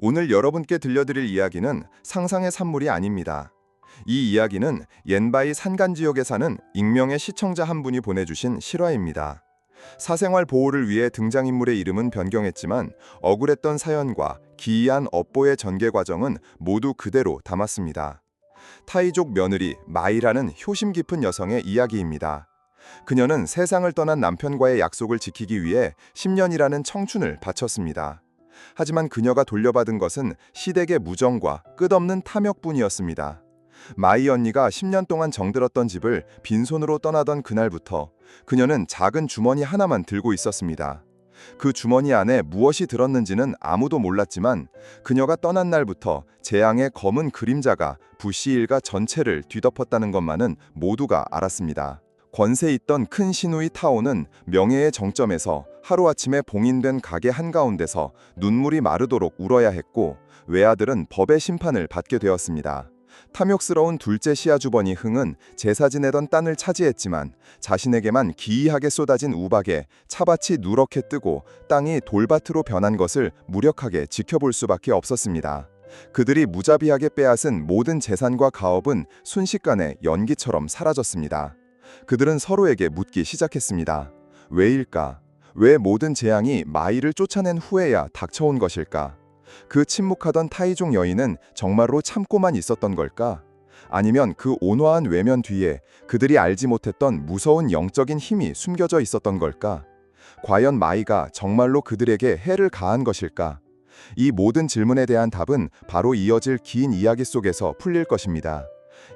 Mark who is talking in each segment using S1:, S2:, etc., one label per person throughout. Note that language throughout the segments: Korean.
S1: 오늘 여러분께 들려드릴 이야기는 상상의 산물이 아닙니다. 이 이야기는 옌바이 산간지역에 사는 익명의 시청자 한 분이 보내주신 실화입니다. 사생활 보호를 위해 등장인물의 이름은 변경했지만 억울했던 사연과 기이한 업보의 전개 과정은 모두 그대로 담았습니다. 타이족 며느리 마이라는 효심 깊은 여성의 이야기입니다. 그녀는 세상을 떠난 남편과의 약속을 지키기 위해 10년이라는 청춘을 바쳤습니다. 하지만 그녀가 돌려받은 것은 시댁의 무정과 끝없는 탐욕뿐이었습니다. 마이 언니가 10년 동안 정들었던 집을 빈손으로 떠나던 그날부터 그녀는 작은 주머니 하나만 들고 있었습니다. 그 주머니 안에 무엇이 들었는지는 아무도 몰랐지만 그녀가 떠난 날부터 재앙의 검은 그림자가 부시 일가 전체를 뒤덮었다는 것만은 모두가 알았습니다. 권세 있던 큰 시누이 타오는 명예의 정점에서 하루아침에 봉인된 가게 한가운데서 눈물이 마르도록 울어야 했고 외아들은 법의 심판을 받게 되었습니다. 탐욕스러운 둘째 시아주버니 흥은 제사 지내던 땅을 차지했지만 자신에게만 기이하게 쏟아진 우박에 차밭이 누렇게 뜨고 땅이 돌밭으로 변한 것을 무력하게 지켜볼 수밖에 없었습니다. 그들이 무자비하게 빼앗은 모든 재산과 가업은 순식간에 연기처럼 사라졌습니다. 그들은 서로에게 묻기 시작했습니다. 왜일까? 왜 모든 재앙이 마이를 쫓아낸 후에야 닥쳐온 것일까? 그 침묵하던 타이족 여인은 정말로 참고만 있었던 걸까? 아니면 그 온화한 외면 뒤에 그들이 알지 못했던 무서운 영적인 힘이 숨겨져 있었던 걸까? 과연 마이가 정말로 그들에게 해를 가한 것일까? 이 모든 질문에 대한 답은 바로 이어질 긴 이야기 속에서 풀릴 것입니다.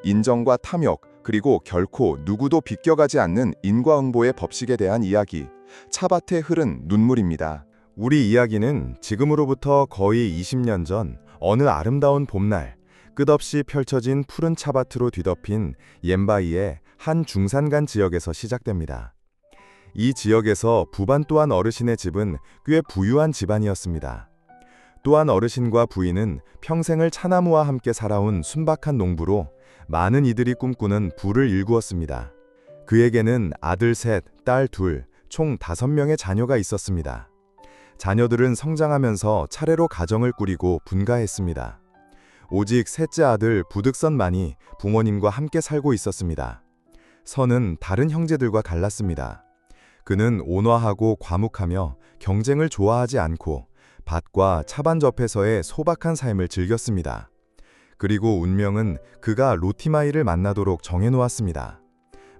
S1: 인정과 탐욕, 그리고 결코 누구도 비껴가지 않는 인과응보의 법칙에 대한 이야기, 차밭에 흐른 눈물입니다.
S2: 우리 이야기는 지금으로부터 거의 20년 전 어느 아름다운 봄날 끝없이 펼쳐진 푸른 차밭으로 뒤덮인 옌바이의 한 중산간 지역에서 시작됩니다. 이 지역에서 부반 또한 어르신의 집은 꽤 부유한 집안이었습니다. 또한 어르신과 부인은 평생을 차나무와 함께 살아온 순박한 농부로 많은 이들이 꿈꾸는 부를 일구었습니다. 그에게는 아들 셋, 딸 둘, 총 5명의 자녀가 있었습니다. 자녀들은 성장하면서 차례로 가정을 꾸리고 분가했습니다. 오직 셋째 아들 부득선만이 부모님과 함께 살고 있었습니다. 선은 다른 형제들과 갈랐습니다. 그는 온화하고 과묵하며 경쟁을 좋아하지 않고 밭과 차반 옆에서의 소박한 삶을 즐겼습니다. 그리고 운명은 그가 로티마이를 만나도록 정해놓았습니다.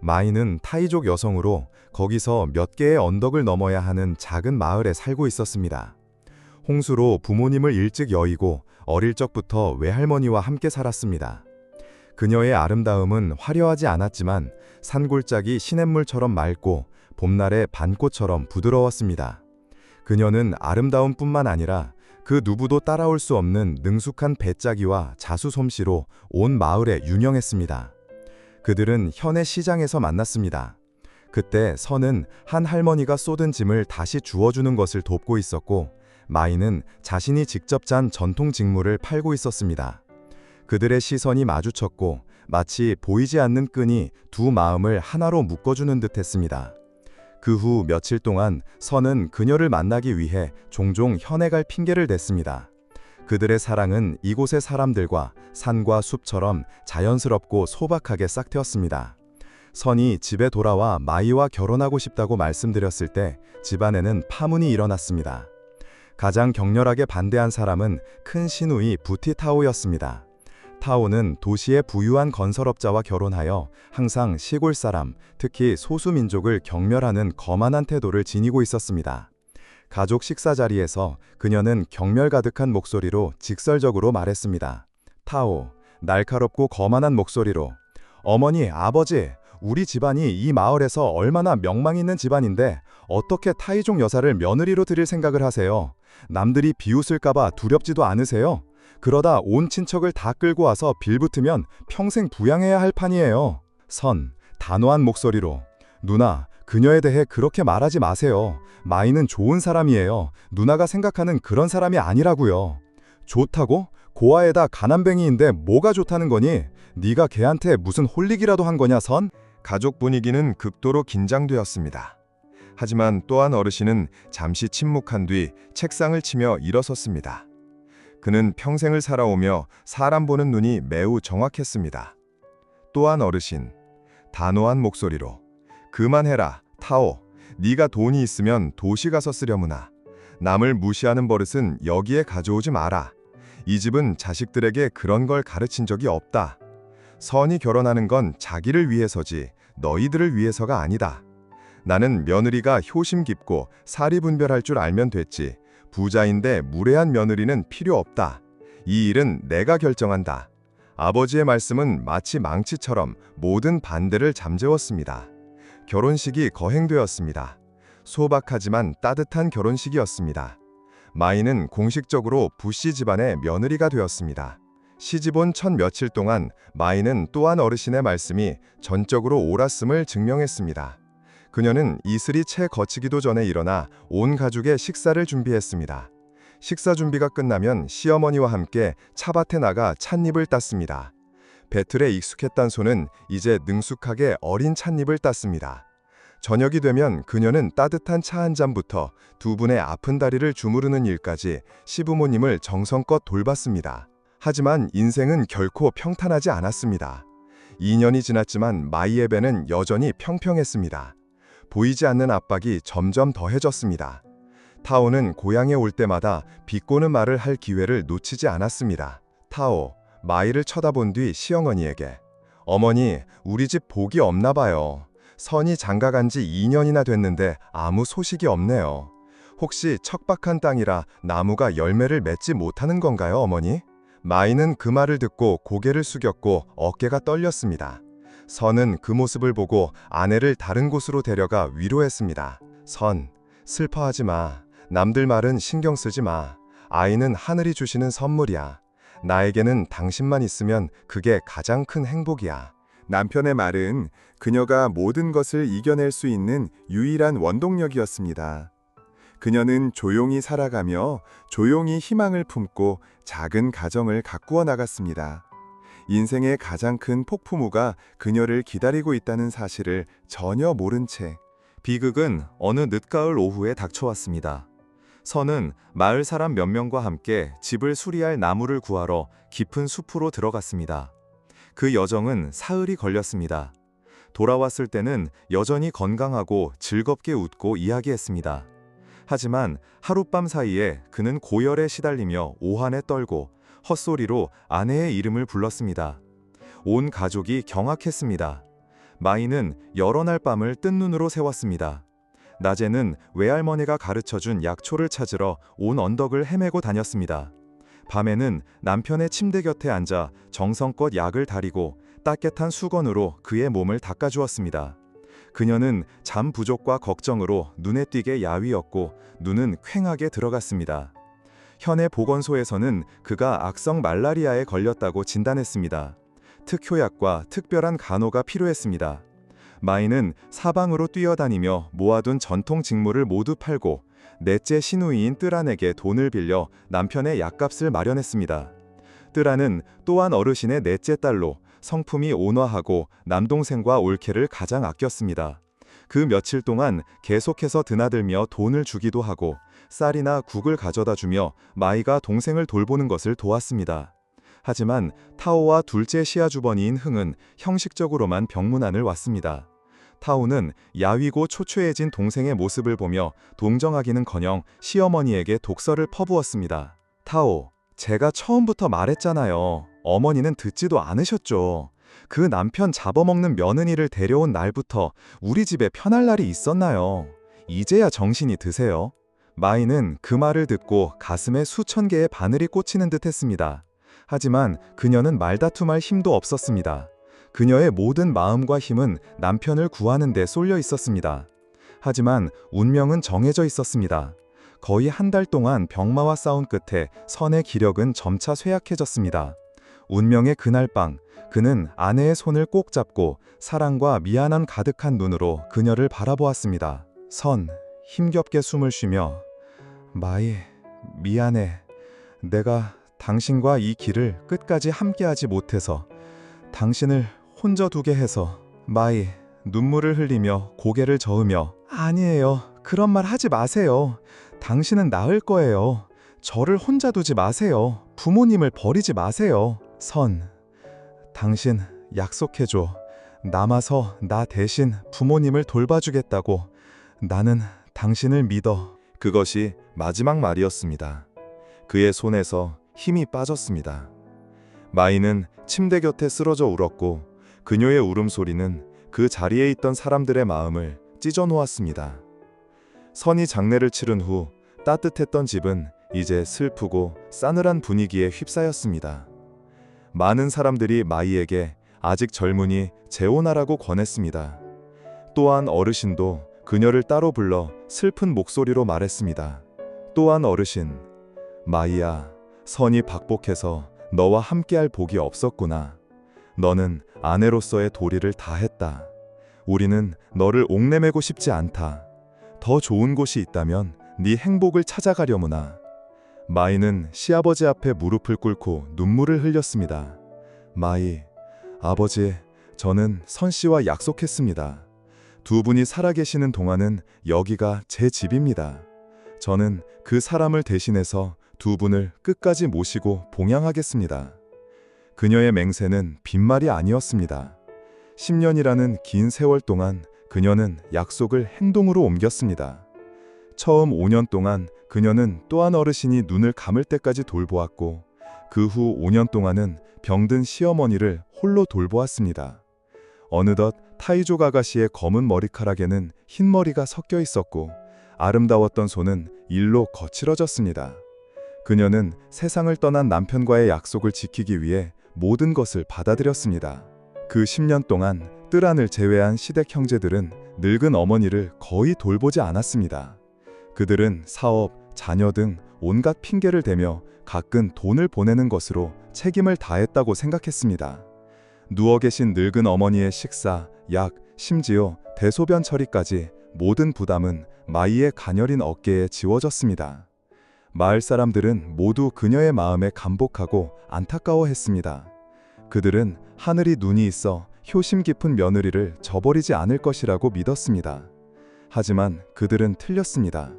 S2: 마이는 타이족 여성으로 거기서 몇 개의 언덕을 넘어야 하는 작은 마을에 살고 있었습니다. 홍수로 부모님을 일찍 여의고 어릴 적부터 외할머니와 함께 살았습니다. 그녀의 아름다움은 화려하지 않았지만 산골짜기 시냇물처럼 맑고 봄날의 반꽃처럼 부드러웠습니다. 그녀는 아름다움뿐만 아니라 그 누구도 따라올 수 없는 능숙한 배짜기와 자수 솜씨로 온 마을에 유명했습니다. 그들은 현의 시장에서 만났습니다. 그때 선은 한 할머니가 쏟은 짐을 다시 주워주는 것을 돕고 있었고 마이는 자신이 직접 짠 전통 직물을 팔고 있었습니다. 그들의 시선이 마주쳤고 마치 보이지 않는 끈이 두 마음을 하나로 묶어주는 듯 했습니다. 그 후 며칠 동안 선은 그녀를 만나기 위해 종종 현에 갈 핑계를 댔습니다. 그들의 사랑은 이곳의 사람들과 산과 숲처럼 자연스럽고 소박하게 싹트였습니다. 선이 집에 돌아와 마이와 결혼하고 싶다고 말씀드렸을 때 집안에는 파문이 일어났습니다. 가장 격렬하게 반대한 사람은 큰 시누이 부티타오였습니다. 타오는 도시의 부유한 건설업자와 결혼하여 항상 시골 사람, 특히 소수민족을 경멸하는 거만한 태도를 지니고 있었습니다. 가족 식사 자리에서 그녀는 경멸 가득한 목소리로 직설적으로 말했습니다. 타오, 날카롭고 거만한 목소리로 어머니, 아버지, 우리 집안이 이 마을에서 얼마나 명망 있는 집안인데 어떻게 타이족 여사를 며느리로 드릴 생각을 하세요? 남들이 비웃을까봐 두렵지도 않으세요? 그러다 온 친척을 다 끌고 와서 빌붙으면 평생 부양해야 할 판이에요. 선, 단호한 목소리로 누나, 그녀에 대해 그렇게 말하지 마세요. 마이는 좋은 사람이에요. 누나가 생각하는 그런 사람이 아니라고요. 좋다고? 고아에다 가난뱅이인데 뭐가 좋다는 거니? 네가 걔한테 무슨 홀릭이라도 한 거냐, 선?
S1: 가족 분위기는 극도로 긴장되었습니다. 하지만 또한 어르신은 잠시 침묵한 뒤 책상을 치며 일어섰습니다.
S2: 그는 평생을 살아오며 사람 보는 눈이 매우 정확했습니다. 또한 어르신, 단호한 목소리로 그만해라, 타오. 네가 돈이 있으면 도시 가서 쓰려무나. 남을 무시하는 버릇은 여기에 가져오지 마라. 이 집은 자식들에게 그런 걸 가르친 적이 없다. 선이 결혼하는 건 자기를 위해서지 너희들을 위해서가 아니다. 나는 며느리가 효심 깊고 사리 분별할 줄 알면 됐지. 부자인데 무례한 며느리는 필요 없다. 이 일은 내가 결정한다. 아버지의 말씀은 마치 망치처럼 모든 반대를 잠재웠습니다. 결혼식이 거행되었습니다. 소박하지만 따뜻한 결혼식이었습니다. 마이는 공식적으로 부씨 집안의 며느리가 되었습니다. 시집온 첫 며칠 동안 마이는 또한 어르신의 말씀이 전적으로 옳았음을 증명했습니다. 그녀는 이슬이 채 거치기도 전에 일어나 온 가족의 식사를 준비했습니다. 식사 준비가 끝나면 시어머니와 함께 차밭에 나가 찻잎을 땄습니다. 배틀에 익숙했던 손은 이제 능숙하게 어린 찻잎을 땄습니다. 저녁이 되면 그녀는 따뜻한 차 한 잔부터 두 분의 아픈 다리를 주무르는 일까지 시부모님을 정성껏 돌봤습니다. 하지만 인생은 결코 평탄하지 않았습니다. 2년이 지났지만 마이의 배는 여전히 평평했습니다. 보이지 않는 압박이 점점 더해졌습니다. 타오는 고향에 올 때마다 비꼬는 말을 할 기회를 놓치지 않았습니다. 타오, 마이를 쳐다본 뒤 시어머니에게 어머니, 우리 집 복이 없나 봐요. 선이 장가간 지 2년이나 됐는데 아무 소식이 없네요. 혹시 척박한 땅이라 나무가 열매를 맺지 못하는 건가요, 어머니? 마이는 그 말을 듣고 고개를 숙였고 어깨가 떨렸습니다. 선은 그 모습을 보고 아내를 다른 곳으로 데려가 위로했습니다. 선, 슬퍼하지 마. 남들 말은 신경 쓰지 마. 아이는 하늘이 주시는 선물이야. 나에게는 당신만 있으면 그게 가장 큰 행복이야.
S1: 남편의 말은 그녀가 모든 것을 이겨낼 수 있는 유일한 원동력이었습니다. 그녀는 조용히 살아가며 조용히 희망을 품고 작은 가정을 가꾸어 나갔습니다. 인생의 가장 큰 폭풍우가 그녀를 기다리고 있다는 사실을 전혀 모른 채
S3: 비극은 어느 늦가을 오후에 닥쳐왔습니다. 선은 마을 사람 몇 명과 함께 집을 수리할 나무를 구하러 깊은 숲으로 들어갔습니다. 그 여정은 사흘이 걸렸습니다. 돌아왔을 때는 여전히 건강하고 즐겁게 웃고 이야기했습니다. 하지만 하룻밤 사이에 그는 고열에 시달리며 오한에 떨고 헛소리로 아내의 이름을 불렀습니다. 온 가족이 경악했습니다. 마이는 여러 날 밤을 뜬 눈으로 새웠습니다. 낮에는 외할머니가 가르쳐준 약초를 찾으러 온 언덕을 헤매고 다녔습니다. 밤에는 남편의 침대 곁에 앉아 정성껏 약을 다리고 따뜻한 수건으로 그의 몸을 닦아주었습니다. 그녀는 잠 부족과 걱정으로 눈에 띄게 야위었고 눈은 퀭하게 들어갔습니다. 현해 보건소에서는 그가 악성 말라리아에 걸렸다고 진단했습니다. 특효약과 특별한 간호가 필요했습니다. 마이는 사방으로 뛰어다니며 모아둔 전통 직물을 모두 팔고 넷째 시누이인 뜨란에게 돈을 빌려 남편의 약값을 마련했습니다. 뜨란은 또한 어르신의 넷째 딸로 성품이 온화하고 남동생과 올케를 가장 아꼈습니다. 그 며칠 동안 계속해서 드나들며 돈을 주기도 하고 쌀이나 국을 가져다 주며 마이가 동생을 돌보는 것을 도왔습니다. 하지만 타오와 둘째 시아주버니인 흥은 형식적으로만 병문안을 왔습니다. 타오는 야위고 초췌해진 동생의 모습을 보며 동정하기는커녕 시어머니에게 독설을 퍼부었습니다. 타오, 제가 처음부터 말했잖아요. 어머니는 듣지도 않으셨죠. 그 남편 잡아먹는 며느리를 데려온 날부터 우리 집에 편할 날이 있었나요? 이제야 정신이 드세요. 마이는 그 말을 듣고 가슴에 수천 개의 바늘이 꽂히는 듯 했습니다. 하지만 그녀는 말다툼할 힘도 없었습니다. 그녀의 모든 마음과 힘은 남편을 구하는 데 쏠려 있었습니다. 하지만 운명은 정해져 있었습니다. 거의 한 달 동안 병마와 싸운 끝에 선의 기력은 점차 쇠약해졌습니다. 운명의 그날 밤, 그는 아내의 손을 꼭 잡고 사랑과 미안함 가득한 눈으로 그녀를 바라보았습니다. 선, 힘겹게 숨을 쉬며 마이, 미안해. 내가 당신과 이 길을 끝까지 함께하지 못해서 당신을 혼자 두게 해서. 마이, 눈물을 흘리며 고개를 저으며 아니에요. 그런 말 하지 마세요. 당신은 나을 거예요. 저를 혼자 두지 마세요. 부모님을 버리지 마세요. 선, 당신 약속해줘. 남아서 나 대신 부모님을 돌봐주겠다고. 나는 당신을 믿어.
S2: 그것이 마지막 말이었습니다. 그의 손에서 힘이 빠졌습니다. 마이는 침대 곁에 쓰러져 울었고 그녀의 울음소리는 그 자리에 있던 사람들의 마음을 찢어 놓았습니다. 선이 장례를 치른 후 따뜻했던 집은 이제 슬프고 싸늘한 분위기에 휩싸였습니다. 많은 사람들이 마이에게 아직 젊으니 재혼하라고 권했습니다. 또한 어르신도 그녀를 따로 불러 슬픈 목소리로 말했습니다. 또한 어르신, 마이야, 선이 박복해서 너와 함께할 복이 없었구나. 너는 아내로서의 도리를 다했다. 우리는 너를 옥내매고 싶지 않다. 더 좋은 곳이 있다면 네 행복을 찾아가려무나. 마이는 시아버지 앞에 무릎을 꿇고 눈물을 흘렸습니다. 마이, 아버지, 저는 선 씨와 약속했습니다. 두 분이 살아계시는 동안은 여기가 제 집입니다. 저는 그 사람을 대신해서 두 분을 끝까지 모시고 봉양하겠습니다. 그녀의 맹세는 빈말이 아니었습니다. 10년이라는 긴 세월 동안 그녀는 약속을 행동으로 옮겼습니다. 처음 5년 동안 그녀는 또한 어르신이 눈을 감을 때까지 돌보았고 그 후 5년 동안은 병든 시어머니를 홀로 돌보았습니다. 어느덧 타이족 아가씨의 검은 머리카락에는 흰머리가 섞여 있었고 아름다웠던 손은 일로 거칠어졌습니다. 그녀는 세상을 떠난 남편과의 약속을 지키기 위해 모든 것을 받아들였습니다. 그 10년 동안 뜰안을 제외한 시댁 형제들은 늙은 어머니를 거의 돌보지 않았습니다. 그들은 사업, 자녀 등 온갖 핑계를 대며 가끔 돈을 보내는 것으로 책임을 다했다고 생각했습니다. 누워 계신 늙은 어머니의 식사, 약, 심지어 대소변 처리까지 모든 부담은 마이의 가녀린 어깨에 지워졌습니다. 마을 사람들은 모두 그녀의 마음에 감복하고 안타까워했습니다. 그들은 하늘이 눈이 있어 효심 깊은 며느리를 저버리지 않을 것이라고 믿었습니다. 하지만 그들은 틀렸습니다.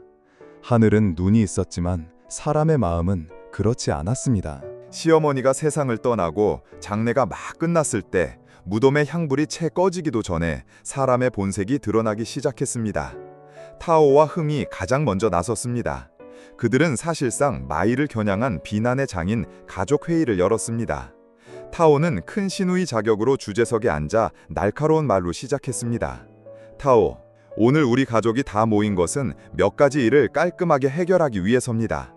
S2: 하늘은 눈이 있었지만 사람의 마음은 그렇지 않았습니다.
S1: 시어머니가 세상을 떠나고 장례가 막 끝났을 때 무덤의 향불이 채 꺼지기도 전에 사람의 본색이 드러나기 시작했습니다. 타오와 흥이 가장 먼저 나섰습니다. 그들은 사실상 마이를 겨냥한 비난의 장인 가족회의를 열었습니다. 타오는 큰 시누이 자격으로 주재석에 앉아 날카로운 말로 시작했습니다. 타오, 오늘 우리 가족이 다 모인 것은 몇 가지 일을 깔끔하게 해결하기 위해서입니다.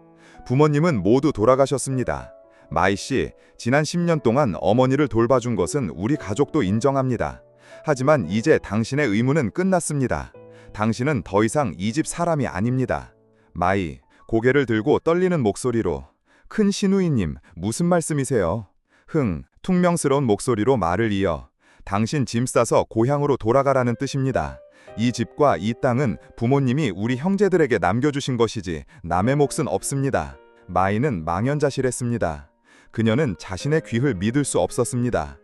S1: 부모님은 모두 돌아가셨습니다. 마이 씨, 지난 10년 동안 어머니를 돌봐준 것은 우리 가족도 인정합니다. 하지만 이제 당신의 의무는 끝났습니다. 당신은 더 이상 이 집 사람이 아닙니다. 마이, 고개를 들고 떨리는 목소리로, 큰 시누이님, 무슨 말씀이세요? 흥, 퉁명스러운 목소리로 말을 이어, 당신 짐 싸서 고향으로 돌아가라는 뜻입니다. 이 집과 이 땅은 부모님이 우리 형제들에게 남겨주신 것이지 남의 몫은 없습니다. 마이는 망연자실했습니다. 그녀는 자신의 귀를 믿을 수 없었습니다.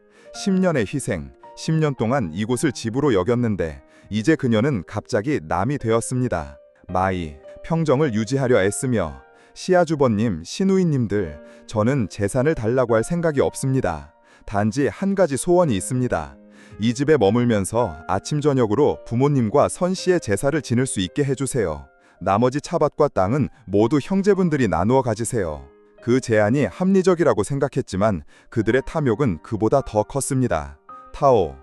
S1: 10년의 희생, 10년 동안 이곳을 집으로 여겼는데 이제 그녀는 갑자기 남이 되었습니다. 마이, 평정을 유지하려 애쓰며, 시아주버님, 시누이님들, 저는 재산을 달라고 할 생각이 없습니다. 단지 한 가지 소원이 있습니다. 이 집에 머물면서 아침 저녁으로 부모님과 선 씨의 제사를 지낼 수 있게 해주세요. 나머지 차밭과 땅은 모두 형제분들이 나누어 가지세요. 그 제안이 합리적이라고 생각했지만 그들의 탐욕은 그보다 더 컸습니다. 타오,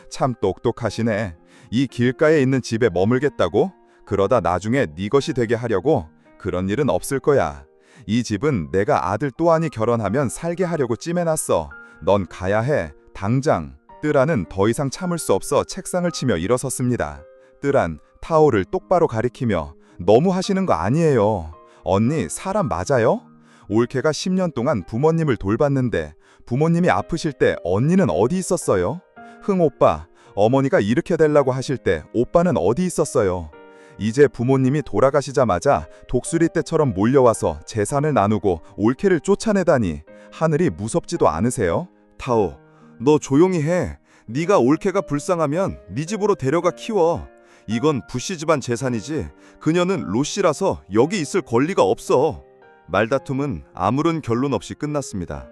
S1: 참 똑똑하시네. 이 길가에 있는 집에 머물겠다고? 그러다 나중에 네 것이 되게 하려고? 그런 일은 없을 거야. 이 집은 내가 아들 또한이 결혼하면 살게 하려고 찜해놨어. 넌 가야 해. 당장. 뜰안은 더 이상 참을 수 없어 책상을 치며 일어섰습니다. 뜰안, 타오를 똑바로 가리키며, 너무 하시는 거 아니에요. 언니, 사람 맞아요? 올케가 10년 동안 부모님을 돌봤는데 부모님이 아프실 때 언니는 어디 있었어요? 흥 오빠, 어머니가 이렇게 되려고 하실 때 오빠는 어디 있었어요? 이제 부모님이 돌아가시자마자 독수리 떼처럼 몰려와서 재산을 나누고 올케를 쫓아내다니 하늘이 무섭지도 않으세요? 타오, 너 조용히 해. 네가 올케가 불쌍하면 네 집으로 데려가 키워. 이건 부씨 집안 재산이지. 그녀는 로씨라서 여기 있을 권리가 없어. 말다툼은 아무런 결론 없이 끝났습니다.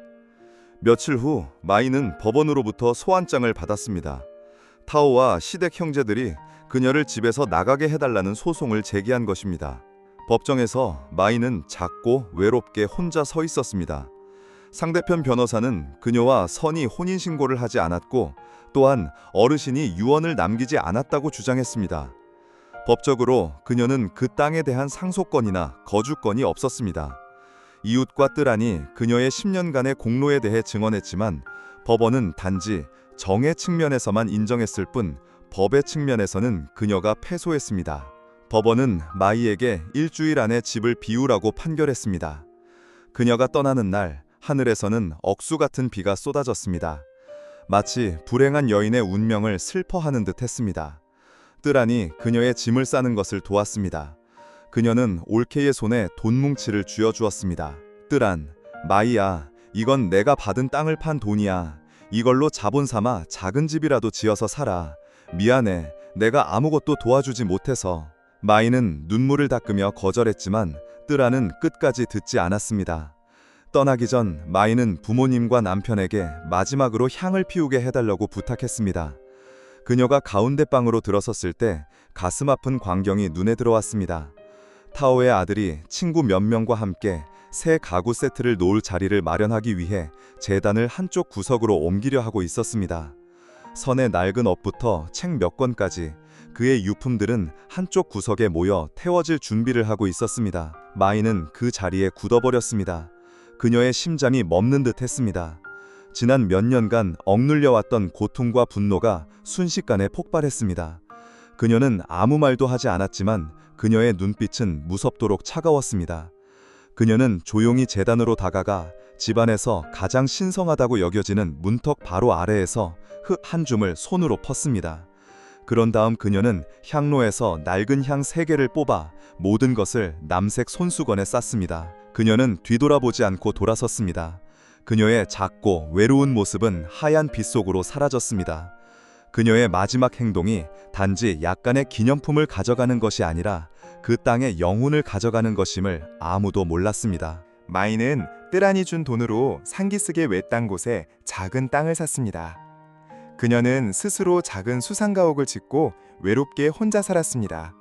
S1: 며칠 후 마이는 법원으로부터 소환장을 받았습니다. 타오와 시댁 형제들이 그녀를 집에서 나가게 해달라는 소송을 제기한 것입니다. 법정에서 마이는 작고 외롭게 혼자 서 있었습니다. 상대편 변호사는 그녀와 선의 혼인신고를 하지 않았고 또한 어르신이 유언을 남기지 않았다고 주장했습니다. 법적으로 그녀는 그 땅에 대한 상속권이나 거주권이 없었습니다. 이웃과 뜰안이 그녀의 10년간의 공로에 대해 증언했지만 법원은 단지 정의 측면에서만 인정했을 뿐 법의 측면에서는 그녀가 패소했습니다. 법원은 마이에게 일주일 안에 집을 비우라고 판결했습니다. 그녀가 떠나는 날 하늘에서는 억수 같은 비가 쏟아졌습니다. 마치 불행한 여인의 운명을 슬퍼하는 듯 했습니다. 뜰안이 그녀의 짐을 싸는 것을 도왔습니다. 그녀는 올케이의 손에 돈 뭉치를 쥐어주었습니다. 뜰안, 마이야, 이건 내가 받은 땅을 판 돈이야. 이걸로 자본 삼아 작은 집이라도 지어서 살아. 미안해, 내가 아무것도 도와주지 못해서. 마이는 눈물을 닦으며 거절했지만 뜰안은 끝까지 듣지 않았습니다. 떠나기 전 마이는 부모님과 남편에게 마지막으로 향을 피우게 해달라고 부탁했습니다. 그녀가 가운데 방으로 들어섰을 때 가슴 아픈 광경이 눈에 들어왔습니다. 타오의 아들이 친구 몇 명과 함께 새 가구 세트를 놓을 자리를 마련하기 위해 제단을 한쪽 구석으로 옮기려 하고 있었습니다. 선의 낡은 업부터 책 몇 권까지 그의 유품들은 한쪽 구석에 모여 태워질 준비를 하고 있었습니다. 마이는 그 자리에 굳어버렸습니다. 그녀의 심장이 멎는 듯 했습니다. 지난 몇 년간 억눌려왔던 고통과 분노가 순식간에 폭발했습니다. 그녀는 아무 말도 하지 않았지만 그녀의 눈빛은 무섭도록 차가웠습니다. 그녀는 조용히 제단으로 다가가 집안에서 가장 신성하다고 여겨지는 문턱 바로 아래에서 흙 한 줌을 손으로 펐습니다. 그런 다음 그녀는 향로에서 낡은 향 3개를 뽑아 모든 것을 남색 손수건에 쌌습니다. 그녀는 뒤돌아보지 않고 돌아섰습니다. 그녀의 작고 외로운 모습은 하얀 빛 속으로 사라졌습니다. 그녀의 마지막 행동이 단지 약간의 기념품을 가져가는 것이 아니라 그 땅의 영혼을 가져가는 것임을 아무도 몰랐습니다.
S4: 마이는 뜰안이 준 돈으로 상기슭의 외딴 곳에 작은 땅을 샀습니다. 그녀는 스스로 작은 수상가옥을 짓고 외롭게 혼자 살았습니다.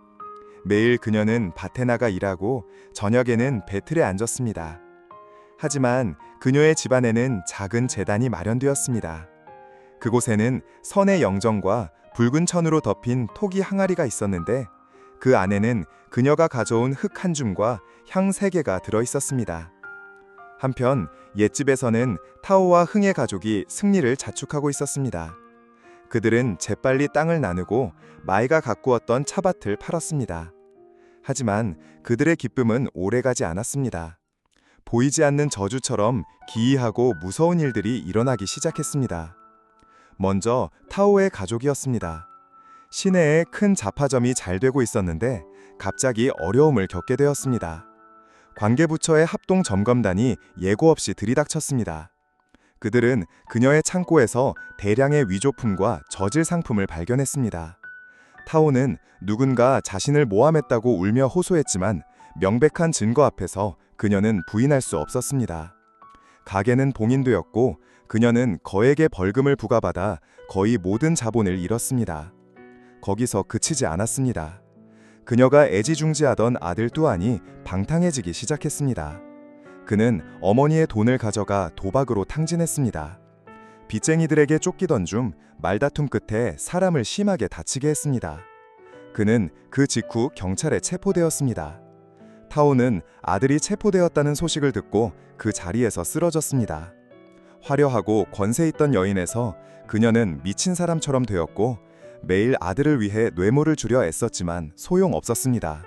S4: 매일 그녀는 밭에 나가 일하고 저녁에는 배틀에 앉았습니다. 하지만 그녀의 집안에는 작은 제단이 마련되었습니다. 그곳에는 선의 영정과 붉은 천으로 덮인 토기 항아리가 있었는데 그 안에는 그녀가 가져온 흙 한 줌과 향 3개가 들어있었습니다. 한편 옛집에서는 타오와 흥의 가족이 승리를 자축하고 있었습니다. 그들은 재빨리 땅을 나누고 마이가 가꾸었던 차밭을 팔았습니다. 하지만 그들의 기쁨은 오래가지 않았습니다. 보이지 않는 저주처럼 기이하고 무서운 일들이 일어나기 시작했습니다. 먼저 타오의 가족이었습니다. 시내에 큰 잡화점이 잘 되고 있었는데 갑자기 어려움을 겪게 되었습니다. 관계부처의 합동 점검단이 예고 없이 들이닥쳤습니다. 그들은 그녀의 창고에서 대량의 위조품과 저질 상품을 발견했습니다. 타오는 누군가 자신을 모함했다고 울며 호소했지만 명백한 증거 앞에서 그녀는 부인할 수 없었습니다. 가게는 봉인되었고 그녀는 거액의 벌금을 부과받아 거의 모든 자본을 잃었습니다. 거기서 그치지 않았습니다. 그녀가 애지중지하던 아들 뚜안이 방탕해지기 시작했습니다. 그는 어머니의 돈을 가져가 도박으로 탕진했습니다. 빚쟁이들에게 쫓기던 중 말다툼 끝에 사람을 심하게 다치게 했습니다. 그는 그 직후 경찰에 체포되었습니다. 타오는 아들이 체포되었다는 소식을 듣고 그 자리에서 쓰러졌습니다. 화려하고 권세 있던 여인에서 그녀는 미친 사람처럼 되었고 매일 아들을 위해 뇌물을 주려 애썼지만 소용없었습니다.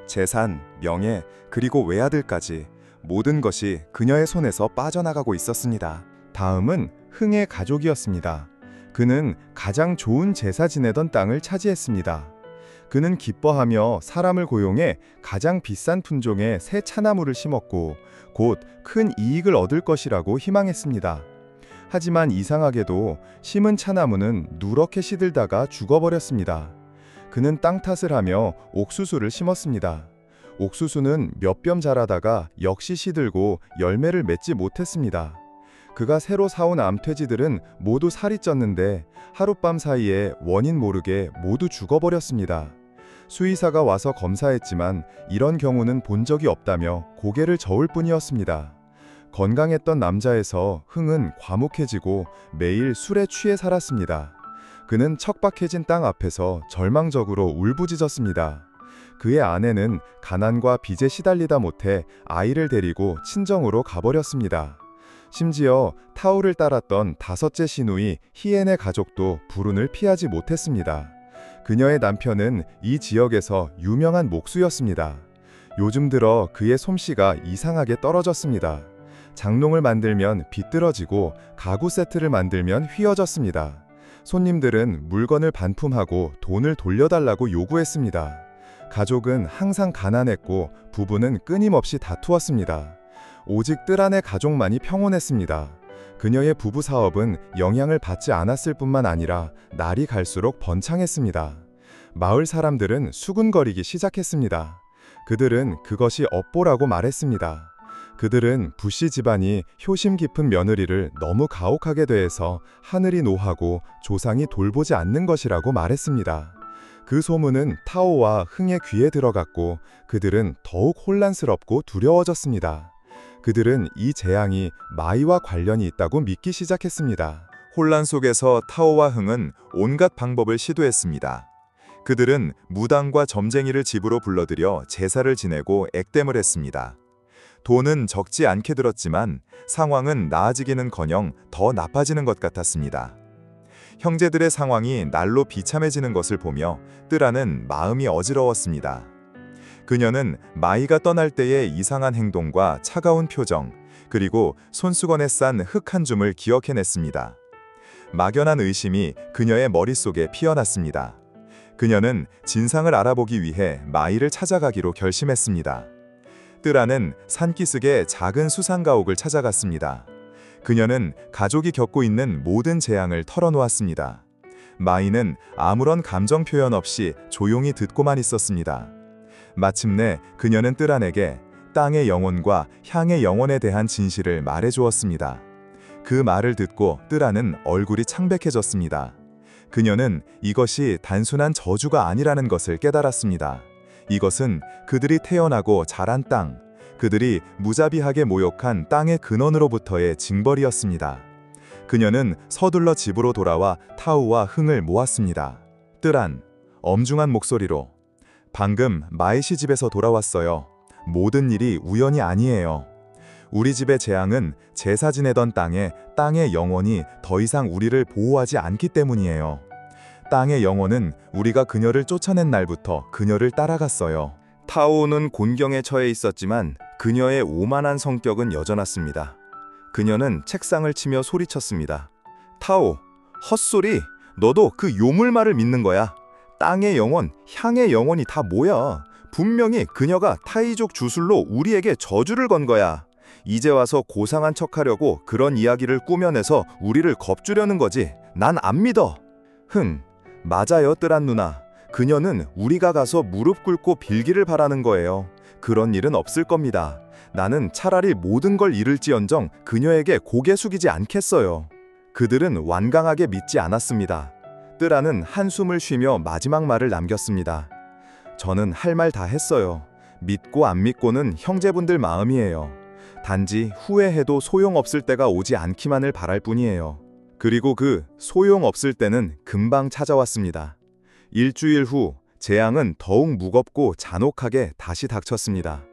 S4: 재산, 명예, 그리고 외아들까지 모든 것이 그녀의 손에서 빠져나가고 있었습니다.
S2: 다음은 흥의 가족이었습니다. 그는 가장 좋은 제사 지내던 땅을 차지했습니다. 그는 기뻐하며 사람을 고용해 가장 비싼 품종의 새 차나무를 심었고 곧 큰 이익을 얻을 것이라고 희망했습니다. 하지만 이상하게도 심은 차나무는 누렇게 시들다가 죽어버렸습니다. 그는 땅 탓을 하며 옥수수를 심었습니다. 옥수수는 몇 뼘 자라다가 역시 시들고 열매를 맺지 못했습니다. 그가 새로 사온 암돼지들은 모두 살이 쪘는데 하룻밤 사이에 원인 모르게 모두 죽어버렸습니다. 수의사가 와서 검사했지만 이런 경우는 본 적이 없다며 고개를 저을 뿐이었습니다. 건강했던 남자에서 흥은 과묵해지고 매일 술에 취해 살았습니다. 그는 척박해진 땅 앞에서 절망적으로 울부짖었습니다. 그의 아내는 가난과 빚에 시달리다 못해 아이를 데리고 친정으로 가버렸습니다. 심지어 타오를 따랐던 다섯째 시누이 희엔의 가족도 불운을 피하지 못했습니다. 그녀의 남편은 이 지역에서 유명한 목수였습니다. 요즘 들어 그의 솜씨가 이상하게 떨어졌습니다. 장롱을 만들면 비뚤어지고 가구 세트를 만들면 휘어졌습니다. 손님들은 물건을 반품하고 돈을 돌려달라고 요구했습니다. 가족은 항상 가난했고 부부는 끊임없이 다투었습니다. 오직 뜰 안의 가족만이 평온했습니다. 그녀의 부부 사업은 영향을 받지 않았을 뿐만 아니라 날이 갈수록 번창했습니다. 마을 사람들은 수군거리기 시작했습니다. 그들은 그것이 업보라고 말했습니다. 그들은 부씨 집안이 효심 깊은 며느리를 너무 가혹하게 대해서 하늘이 노하고 조상이 돌보지 않는 것이라고 말했습니다. 그 소문은 타오와 흥의 귀에 들어갔고 그들은 더욱 혼란스럽고 두려워졌습니다. 그들은 이 재앙이 마이와 관련이 있다고 믿기 시작했습니다.
S3: 혼란 속에서 타오와 흥은 온갖 방법을 시도했습니다. 그들은 무당과 점쟁이를 집으로 불러들여 제사를 지내고 액땜을 했습니다. 돈은 적지 않게 들었지만 상황은 나아지기는커녕 더 나빠지는 것 같았습니다. 형제들의 상황이 날로 비참해지는 것을 보며 뜨라는 마음이 어지러웠습니다. 그녀는 마이가 떠날 때의 이상한 행동과 차가운 표정, 그리고 손수건에 싼 흙 한 줌을 기억해냈습니다. 막연한 의심이 그녀의 머릿속에 피어났습니다. 그녀는 진상을 알아보기 위해 마이를 찾아가기로 결심했습니다. 뜨라는 산기슭의 작은 수상가옥을 찾아갔습니다. 그녀는 가족이 겪고 있는 모든 재앙을 털어놓았습니다. 마이는 아무런 감정 표현 없이 조용히 듣고만 있었습니다. 마침내 그녀는 뜨란에게 땅의 영혼과 향의 영혼에 대한 진실을 말해주었습니다. 그 말을 듣고 뜨란은 얼굴이 창백해졌습니다. 그녀는 이것이 단순한 저주가 아니라는 것을 깨달았습니다. 이것은 그들이 태어나고 자란 땅, 그들이 무자비하게 모욕한 땅의 근원으로부터의 징벌이었습니다. 그녀는 서둘러 집으로 돌아와 타우와 흥을 모았습니다. 뜨란, 엄중한 목소리로 방금 마이씨 집에서 돌아왔어요. 모든 일이 우연이 아니에요. 우리 집의 재앙은 제사 지내던 땅의 영혼이 더 이상 우리를 보호하지 않기 때문이에요. 땅의 영혼은 우리가 그녀를 쫓아낸 날부터 그녀를 따라갔어요.
S1: 타오는 곤경에 처해 있었지만 그녀의 오만한 성격은 여전했습니다. 그녀는 책상을 치며 소리쳤습니다. 타오, 헛소리! 너도 그 요물말을 믿는 거야. 땅의 영혼, 향의 영혼이 다 뭐야? 분명히 그녀가 타이족 주술로 우리에게 저주를 건 거야. 이제 와서 고상한 척하려고 그런 이야기를 꾸며내서 우리를 겁주려는 거지. 난 안 믿어. 맞아요, 뜨란 누나. 그녀는 우리가 가서 무릎 꿇고 빌기를 바라는 거예요. 그런 일은 없을 겁니다. 나는 차라리 모든 걸 잃을지언정 그녀에게 고개 숙이지 않겠어요. 그들은 완강하게 믿지 않았습니다. 뜨라는 한숨을 쉬며 마지막 말을 남겼습니다. 저는 할 말 다 했어요. 믿고 안 믿고는 형제분들 마음이에요. 단지 후회해도 소용없을 때가 오지 않기만을 바랄 뿐이에요. 그리고 그 소용없을 때는 금방 찾아왔습니다. 일주일 후 재앙은 더욱 무겁고 잔혹하게 다시 닥쳤습니다.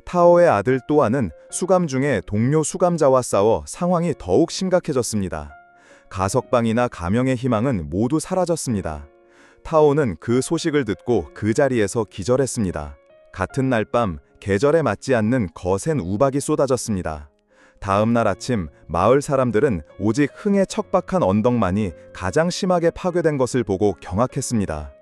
S1: 타오의 아들 또아는 수감 중에 동료 수감자와 싸워 상황이 더욱 심각해졌습니다. 가석방이나 감형의 희망은 모두 사라졌습니다. 타오는 그 소식을 듣고 그 자리에서 기절했습니다. 같은 날 밤 계절에 맞지 않는 거센 우박이 쏟아졌습니다. 다음 날 아침 마을 사람들은 오직 흥에 척박한 언덕만이 가장 심하게 파괴된 것을 보고 경악했습니다.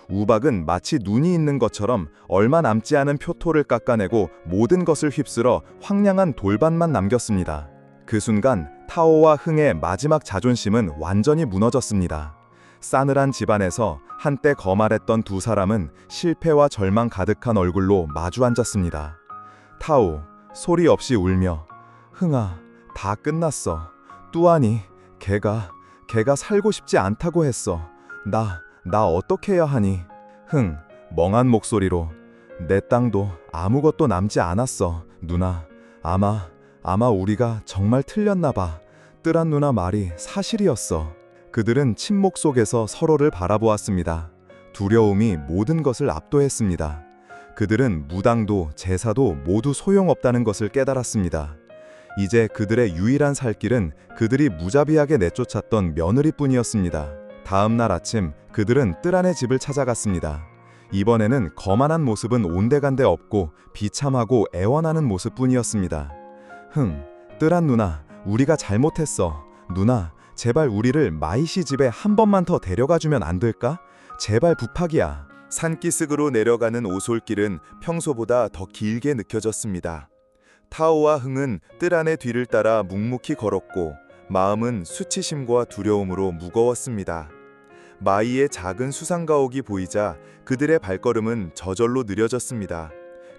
S1: 우박은 마치 눈이 있는 것처럼 얼마 남지 않은 표토를 깎아내고 모든 것을 휩쓸어 황량한 돌밭만 남겼습니다. 그 순간 타오와 흥의 마지막 자존심은 완전히 무너졌습니다.
S2: 싸늘한 집안에서 한때 거말했던 두 사람은 실패와 절망 가득한 얼굴로 마주 앉았습니다. 타오, 소리 없이 울며, 흥아, 다 끝났어. 뚜아니, 걔가 살고 싶지 않다고 했어. 나 어떻게 해야 하니? 흥, 멍한 목소리로, 내 땅도 아무것도 남지 않았어. 누나, 아마 우리가 정말 틀렸나 봐. 뜨란 누나 말이 사실이었어. 그들은 침묵 속에서 서로를 바라보았습니다. 두려움이 모든 것을 압도했습니다. 그들은 무당도 제사도 모두 소용없다는 것을 깨달았습니다. 이제 그들의 유일한 살 길은 그들이 무자비하게 내쫓았던 며느리뿐이었습니다. 다음 날 아침 그들은 뜨란의 집을 찾아갔습니다. 이번에는 거만한 모습은 온데간데 없고 비참하고 애원하는 모습뿐이었습니다. 흥, 뜨란 누나, 우리가 잘못했어. 누나, 제발 우리를 마이씨 집에 한 번만 더 데려가 주면 안 될까? 제발 부탁이야.
S1: 산기슭으로 내려가는 오솔길은 평소보다 더 길게 느껴졌습니다. 타오와 흥은 뜨란의 뒤를 따라 묵묵히 걸었고 마음은 수치심과 두려움으로 무거웠습니다. 마이의 작은 수상가옥이 보이자 그들의 발걸음은 저절로 느려졌습니다.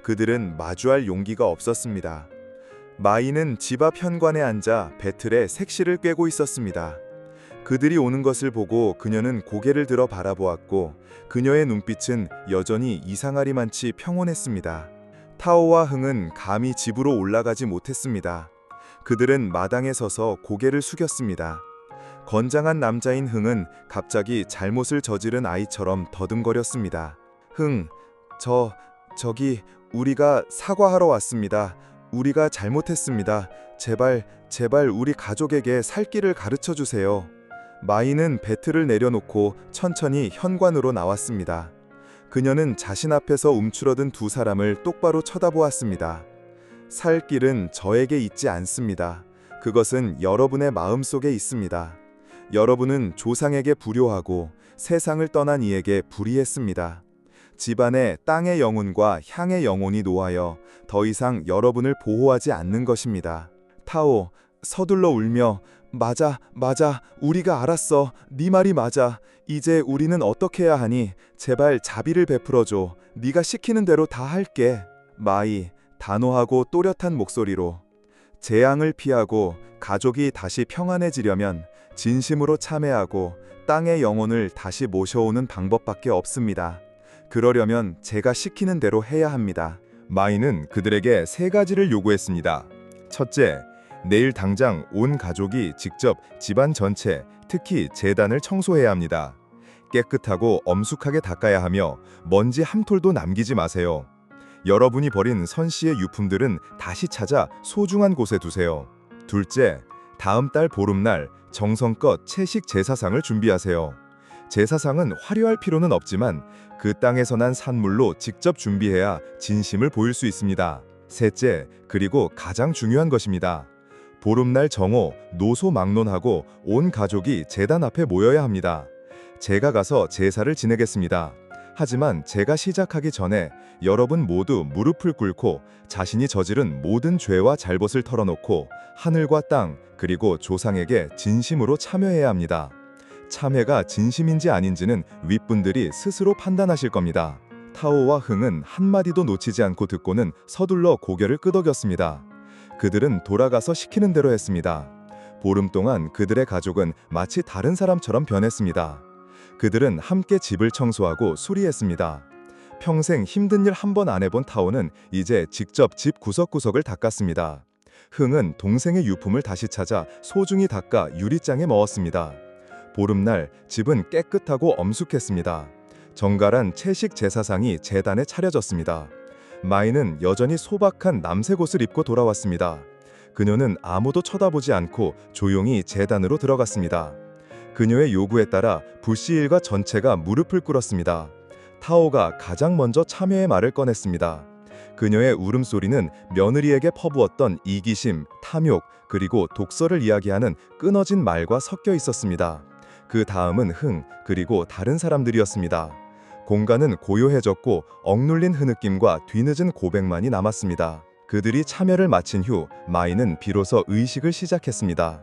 S1: 그들은 마주할 용기가 없었습니다. 마이는 집 앞 현관에 앉아 배틀에 색시를 꿰고 있었습니다. 그들이 오는 것을 보고 그녀는 고개를 들어 바라보았고 그녀의 눈빛은 여전히 이상하리만치 평온했습니다. 타오와 흥은 감히 집으로 올라가지 못했습니다. 그들은 마당에 서서 고개를 숙였습니다. 건장한 남자인 흥은 갑자기 잘못을 저지른 아이처럼 더듬거렸습니다. 흥, 저기 우리가 사과하러 왔습니다. 우리가 잘못했습니다. 제발 우리 가족에게 살 길을 가르쳐 주세요. 마이는 배틀을 내려놓고 천천히 현관으로 나왔습니다. 그녀는 자신 앞에서 움츠러든 두 사람을 똑바로 쳐다보았습니다. 살 길은 저에게 있지 않습니다. 그것은 여러분의 마음속에 있습니다. 여러분은 조상에게 불효하고 세상을 떠난 이에게 불의했습니다. 집안에 땅의 영혼과 향의 영혼이 놓아여 더 이상 여러분을 보호하지 않는 것입니다. 타오, 서둘러 울며, 맞아, 우리가 알았어. 네 말이 맞아. 이제 우리는 어떻게 해야 하니? 제발 자비를 베풀어줘. 네가 시키는 대로 다 할게. 마이, 단호하고 또렷한 목소리로, 재앙을 피하고 가족이 다시 평안해지려면 진심으로 참회하고 땅의 영혼을 다시 모셔오는 방법밖에 없습니다. 그러려면 제가 시키는 대로 해야 합니다.
S2: 마이는 그들에게 세 가지를 요구했습니다. 첫째, 내일 당장 온 가족이 직접 집안 전체, 특히 제단을 청소해야 합니다. 깨끗하고 엄숙하게 닦아야 하며 먼지 한 톨도 남기지 마세요. 여러분이 버린 선씨의 유품들은 다시 찾아 소중한 곳에 두세요. 둘째, 다음 달 보름날 정성껏 채식 제사상을 준비하세요. 제사상은 화려할 필요는 없지만 그 땅에서 난 산물로 직접 준비해야 진심을 보일 수 있습니다. 셋째, 그리고 가장 중요한 것입니다. 보름날 정오, 노소 막론하고 온 가족이 제단 앞에 모여야 합니다. 제가 가서 제사를 지내겠습니다. 하지만 제가 시작하기 전에 여러분 모두 무릎을 꿇고 자신이 저지른 모든 죄와 잘못을 털어놓고 하늘과 땅 그리고 조상에게 진심으로 참여해야 합니다. 참회가 진심인지 아닌지는 윗분들이 스스로 판단하실 겁니다. 타오와 흥은 한마디도 놓치지 않고 듣고는 서둘러 고개를 끄덕였습니다. 그들은 돌아가서 시키는 대로 했습니다. 보름 동안 그들의 가족은 마치 다른 사람처럼 변했습니다. 그들은 함께 집을 청소하고 수리했습니다. 평생 힘든 일 한 번 안 해본 타오는 이제 직접 집 구석구석을 닦았습니다. 흥은 동생의 유품을 다시 찾아 소중히 닦아 유리장에 넣었습니다. 보름날 집은 깨끗하고 엄숙했습니다. 정갈한 채식 제사상이 제단에 차려졌습니다. 마이는 여전히 소박한 남색 옷을 입고 돌아왔습니다. 그녀는 아무도 쳐다보지 않고 조용히 제단으로 들어갔습니다. 그녀의 요구에 따라 불씨 일가 전체가 무릎을 꿇었습니다. 타오가 가장 먼저 참회의 말을 꺼냈습니다. 그녀의 울음소리는 며느리에게 퍼부었던 이기심, 탐욕, 그리고 독서를 이야기하는 끊어진 말과 섞여 있었습니다. 그 다음은 흥, 그리고 다른 사람들이었습니다. 공간은 고요해졌고 억눌린 흐느낌과 뒤늦은 고백만이 남았습니다. 그들이 참여를 마친 후 마이는 비로소 의식을 시작했습니다.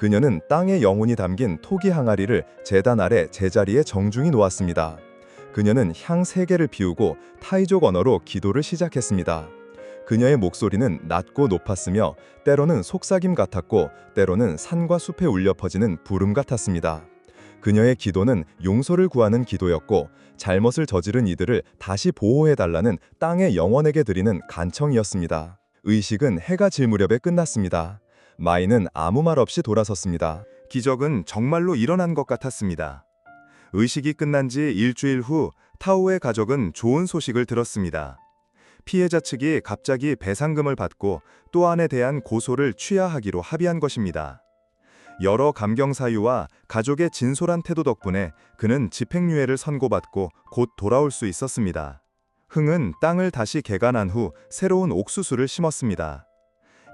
S2: 그녀는 땅의 영혼이 담긴 토기 항아리를 제단 아래 제자리에 정중히 놓았습니다. 그녀는 향 3개를 피우고 타이족 언어로 기도를 시작했습니다. 그녀의 목소리는 낮고 높았으며 때로는 속삭임 같았고 때로는 산과 숲에 울려 퍼지는 부름 같았습니다. 그녀의 기도는 용서를 구하는 기도였고 잘못을 저지른 이들을 다시 보호해달라는 땅의 영혼에게 드리는 간청이었습니다. 의식은 해가 질 무렵에 끝났습니다. 마이는 아무 말 없이 돌아섰습니다.
S4: 기적은 정말로 일어난 것 같았습니다. 의식이 끝난 지 일주일 후 타오의 가족은 좋은 소식을 들었습니다. 피해자 측이 갑자기 배상금을 받고 또한에 대한 고소를 취하하기로 합의한 것입니다. 여러 감경 사유와 가족의 진솔한 태도 덕분에 그는 집행유예를 선고받고 곧 돌아올 수 있었습니다. 흥은 땅을 다시 개간한 후 새로운 옥수수를 심었습니다.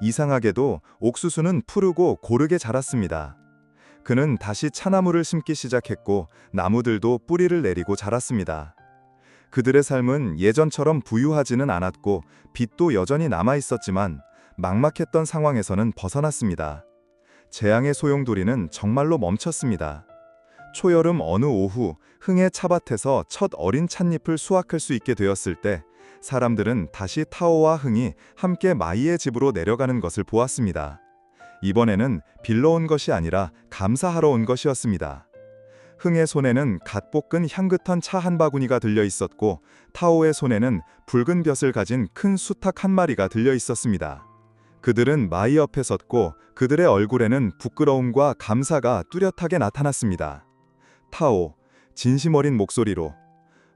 S4: 이상하게도 옥수수는 푸르고 고르게 자랐습니다. 그는 다시 차나무를 심기 시작했고 나무들도 뿌리를 내리고 자랐습니다. 그들의 삶은 예전처럼 부유하지는 않았고 빚도 여전히 남아 있었지만 막막했던 상황에서는 벗어났습니다. 재앙의 소용돌이는 정말로 멈췄습니다. 초여름 어느 오후 흥의 차밭에서 첫 어린 찻잎을 수확할 수 있게 되었을 때 사람들은 다시 타오와 흥이 함께 마이의 집으로 내려가는 것을 보았습니다. 이번에는 빌러 온 것이 아니라 감사하러 온 것이었습니다. 흥의 손에는 갓 볶은 향긋한 차 한 바구니가 들려 있었고 타오의 손에는 붉은 벼슬 가진 큰 수탉 한 마리가 들려 있었습니다. 그들은 마이 옆에 섰고 그들의 얼굴에는 부끄러움과 감사가 뚜렷하게 나타났습니다. 타오, 진심 어린 목소리로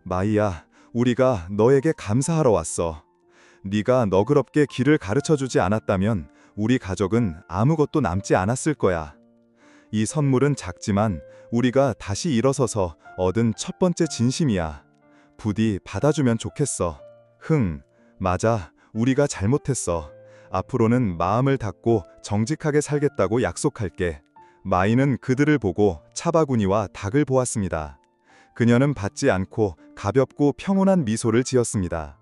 S4: 마이야, 우리가 너에게 감사하러 왔어. 네가 너그럽게 길을 가르쳐주지 않았다면 우리 가족은 아무것도 남지 않았을 거야. 이 선물은 작지만 우리가 다시 일어서서 얻은 첫 번째 진심이야. 부디 받아주면 좋겠어. 흥, 맞아. 우리가 잘못했어. 앞으로는 마음을 닫고 정직하게 살겠다고 약속할게. 마이는 그들을 보고 차바구니와 닭을 보았습니다. 그녀는 받지 않고 가볍고 평온한 미소를 지었습니다.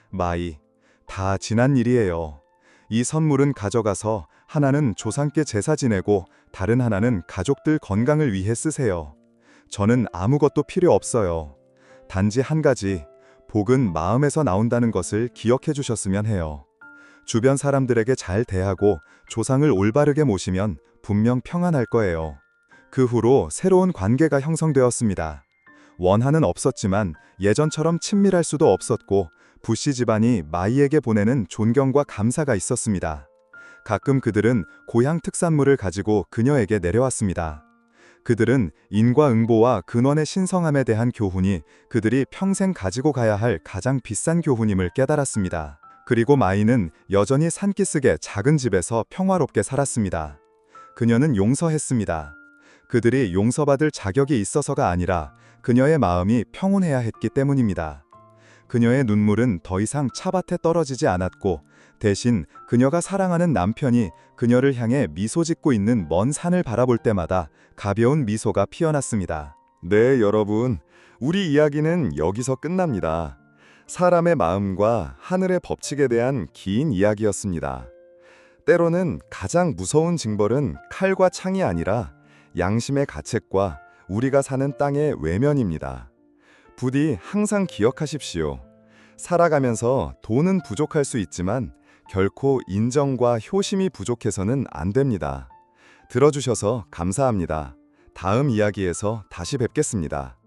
S4: 마이, 다 지난 일이에요. 이 선물은 가져가서 하나는 조상께 제사 지내고 다른 하나는 가족들 건강을 위해 쓰세요. 저는 아무것도 필요 없어요. 단지 한 가지, 복은 마음에서 나온다는 것을 기억해 주셨으면 해요. 주변 사람들에게 잘 대하고 조상을 올바르게 모시면 분명 평안할 거예요. 그 후로 새로운 관계가 형성되었습니다. 원한은 없었지만 예전처럼 친밀할 수도 없었고 부시 집안이 마이에게 보내는 존경과 감사가 있었습니다. 가끔 그들은 고향 특산물을 가지고 그녀에게 내려왔습니다. 그들은 인과응보와 근원의 신성함에 대한 교훈이 그들이 평생 가지고 가야 할 가장 비싼 교훈임을 깨달았습니다. 그리고 마이는 여전히 산기슭의 작은 집에서 평화롭게 살았습니다. 그녀는 용서했습니다. 그들이 용서받을 자격이 있어서가 아니라 그녀의 마음이 평온해야 했기 때문입니다. 그녀의 눈물은 더 이상 차밭에 떨어지지 않았고 대신 그녀가 사랑하는 남편이 그녀를 향해 미소 짓고 있는 먼 산을 바라볼 때마다 가벼운 미소가 피어났습니다.
S1: 네, 여러분. 우리 이야기는 여기서 끝납니다. 사람의 마음과 하늘의 법칙에 대한 긴 이야기였습니다. 때로는 가장 무서운 징벌은 칼과 창이 아니라 양심의 가책과 우리가 사는 땅의 외면입니다. 부디 항상 기억하십시오. 살아가면서 돈은 부족할 수 있지만 결코 인정과 효심이 부족해서는 안 됩니다. 들어주셔서 감사합니다. 다음 이야기에서 다시 뵙겠습니다.